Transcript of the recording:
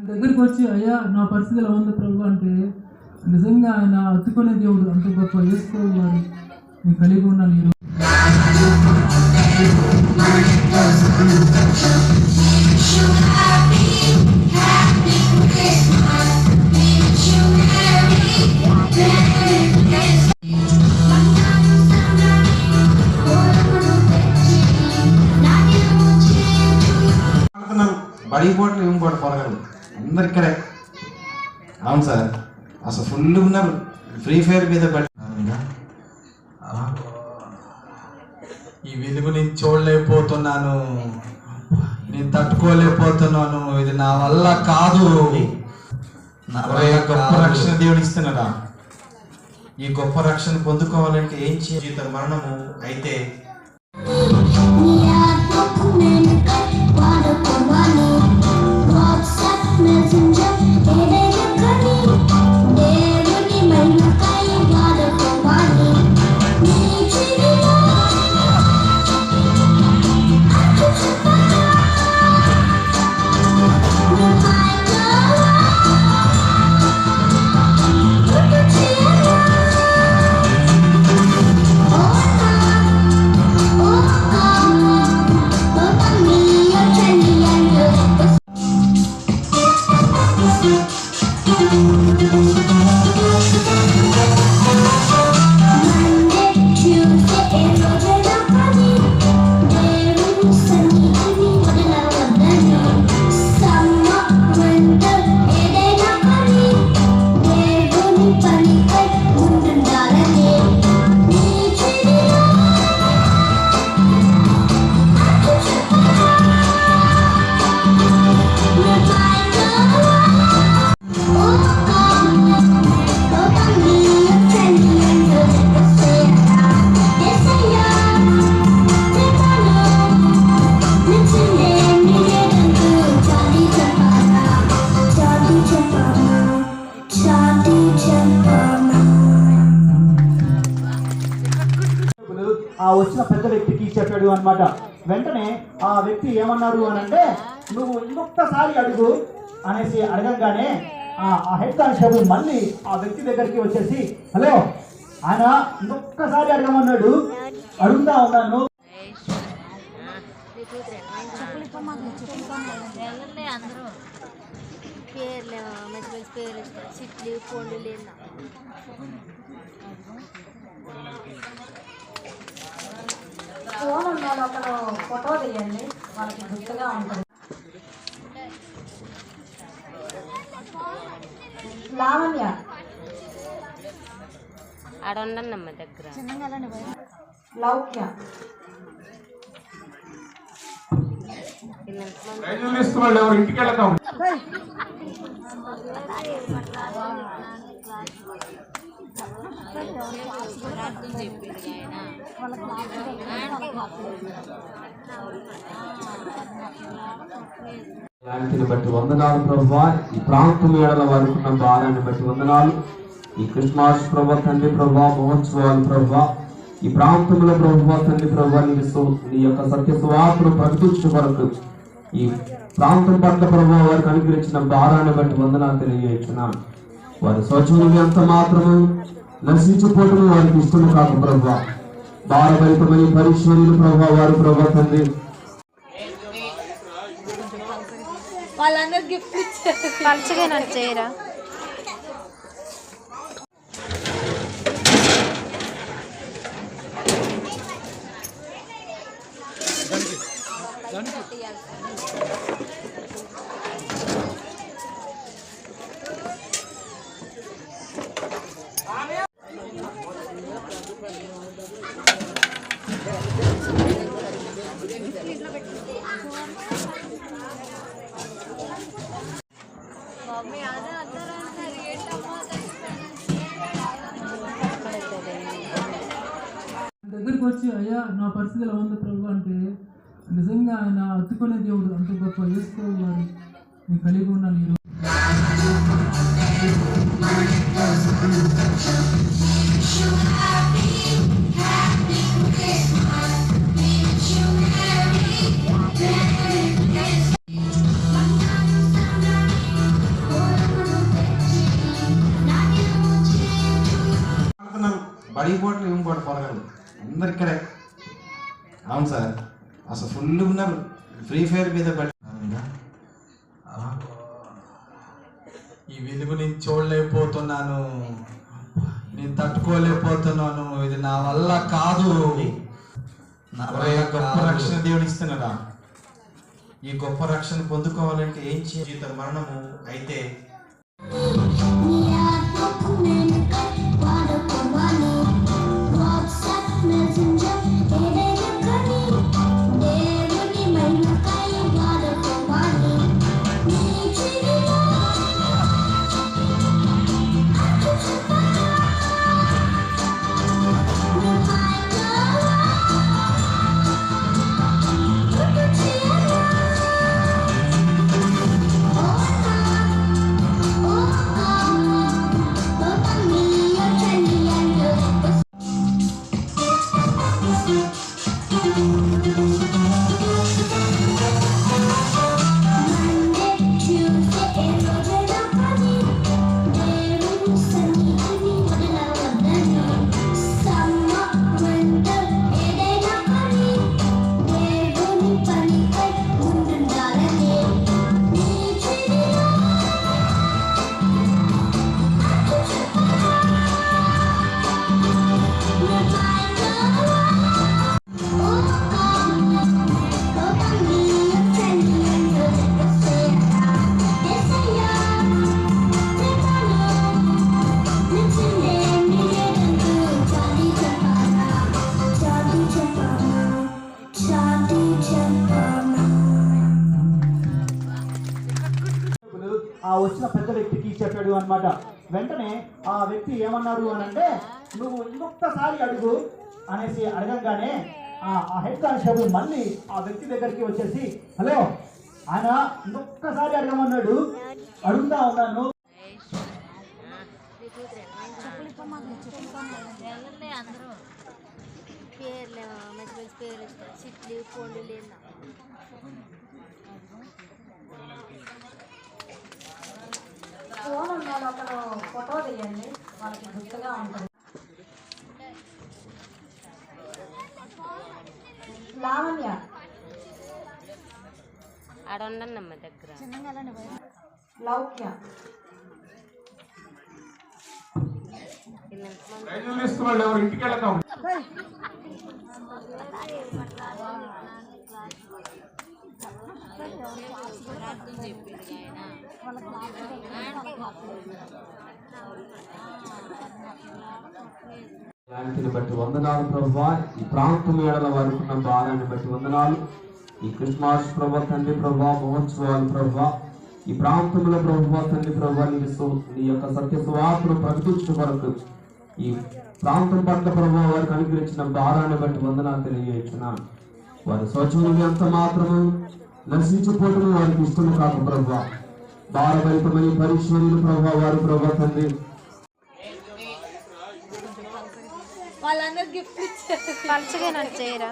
దగ్గరికి వచ్చి అయ్యా నా పరిస్థితి ఎలా ఉంది ప్రభు అంటే నిజంగా ఆయన అత్తుకునే దేవుడు అంత గొప్ప యేసు వారు నేను కలిగి ఉన్నాను ఈరోజు. బడిపోట్లు ఇంకోటి పొరగలు అందరు ఇక్కడే. అవును సార్, అసలు ఫుల్ ఉన్నారు. ఫ్రీ ఫైర్ మీద ఈ వెలుగు నేను చూడలేకపోతున్నాను, నేను తట్టుకోలేకపోతున్నాను. ఇది నా వల్ల కాదు. గొప్ప రక్షణ దేవుడు ఇస్తున్నాడా? ఈ గొప్ప రక్షణ పొందుకోవాలంటే ఏం జీవిత మరణము అయితే ఆ వచ్చిన పెద్ద వ్యక్తికి చెప్పాడు అన్నమాట. వెంటనే ఆ వ్యక్తి ఏమన్నాడు అని అంటే, నువ్వు ఇంకొకసారి అడుగు అనేసి అడగంగానే ఆ హెడ్ కానిస్టేబుల్ మళ్ళీ ఆ వ్యక్తి దగ్గరికి వచ్చేసి, హలో ఆయన ఇంకొకసారి అడగమన్నాడు, అడుగుతా ఉన్నాను. ఫోన్ ఉన్నాడు, అక్కడ ఫోటో తీయండి, వాళ్ళకి గుర్తుగా ఉంటుంది. లావణ్య ఆడమ్మా దగ్గర లౌక్య ఇంటికి వెళ్తాం. లాంటిని బట్టి వందనాలు ప్రభువా. ఈ ప్రాంతం ఏడల వారికి ఉన్న భారాన్ని బట్టి వందనాలు. ఈ క్రిస్మస్ ప్రభా తండ్రి ప్రభా మహోత్సవాలు ప్రభా ఈ ప్రాంతంలో ప్రభువా తండ్రి ప్రభా నీ యొక్క సత్య సువార్తను ప్రకటించే వరకు ఈ ప్రాంతం పట్ల ప్రభా వారికి అనుగ్రహించిన భారాన్ని బట్టి వందనాలు తెలియజేస్తున్నాను. వారి స్వచ్ఛములు ఎంత మాత్రము నశించిపోవటం వారికి ఇష్టం కాదు ప్రభా. భారభరితమైన పరిశ్రమలు ప్రభా వారు ప్రభా తండ్రి వాళ్ళందరూ గిఫ్ట్ ఇచ్చారు. పంచగా నాకు చేయరా? దగ్గరికి వచ్చి అయ్యా నా పరిస్థితి ఎలా ఉంది ప్రభు అంటే నిజంగా ఆయన అత్తుకునే దేవుడు అంత గొప్ప యేసు వారు నేను కలిగి ఉన్నాను ఈరోజు. బడి పోవట్లేదు ఏం కూడా పొరగారు అందరు ఇక్కడే. అవును సార్, అసలు ఫుల్ ఉన్నారు. ఫ్రీ ఫైర్ మీద ఈ వెలుగు నేను చూడలేకపోతున్నాను, నేను తట్టుకోలేకపోతున్నాను. ఇది నా వల్ల కాదు. నా వల్ల గొప్ప కాదు. రక్షణ దేవుడు ఇస్తున్నాడా? ఈ గొప్ప రక్షణ పొందుకోవాలంటే ఏం చేయాలి? మరణము అయితే ఆ వచ్చిన పెద్ద వ్యక్తికి చెప్పాడు అన్నమాట. వెంటనే ఆ వ్యక్తి ఏమన్నారు అని అంటే, నువ్వు ఇంకొకసారి అడుగు అనేసి అడగంగానే ఆ హెడ్ కానిస్టేబుల్ మళ్ళీ ఆ వ్యక్తి దగ్గరికి వచ్చేసి, హలో ఆయన ఇంకొకసారి అడగమన్నాడు, అడుగుతా ఉన్నాను. ఫోన్ ఉన్న ఒకరు ఫోటో తీయండి, వాళ్ళకి గుర్తుగా ఉంటుంది. లావణ్య ఆడ ఉండండి అమ్మ దగ్గర. లౌక్య శాంతిని బట్టి వందనాలు ప్రభువా. ఈ ప్రాంతం ఏడల వారికి ఉన్న భారాన్ని బట్టి వందనాలు. ఈ క్రిస్మస్ ప్రభా తండ్రి ప్రభా మహోత్సవాలు ప్రభా ఈ ప్రాంతంలో ప్రభా తండ్రి ప్రభా నీ యొక్క సత్య సువార్తను ప్రకటించడం వరకు ఈ ప్రాంతం పట్ల ప్రభా వారికి అనుగ్రహించిన భారాన్ని బట్టి వందనాలు తెలియజేస్తున్నాను. వారి స్వచ్ఛములు ఎంత మాత్రము నశించిపోవడం వారికి ఇష్టం కాదు ప్రభా. భారభరితమని పరిశ్రమలు ప్రభా వారి ప్రభా తండ్రి వాళ్ళందరూ గిఫ్ట్ ఇచ్చారు. పలుచగా నన్ను చేయరా.